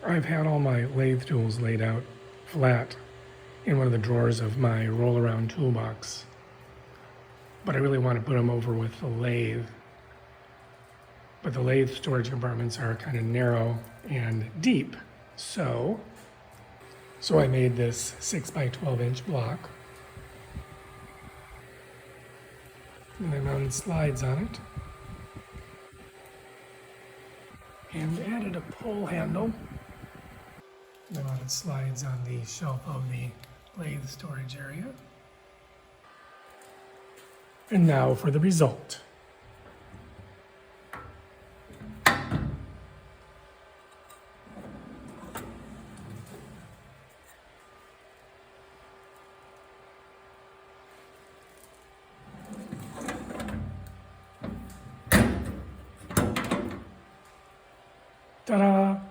I've had all my lathe tools laid out flat in one of the drawers of my roll-around toolbox, but I really want to put them over with the lathe. But the lathe storage compartments are kind of narrow and deep, so I made this 6 by 12 inch block, and I mounted slides on it, and added a pull handle. I mounted slides on the shelf of the lathe storage area. And now for the result. Ta-da!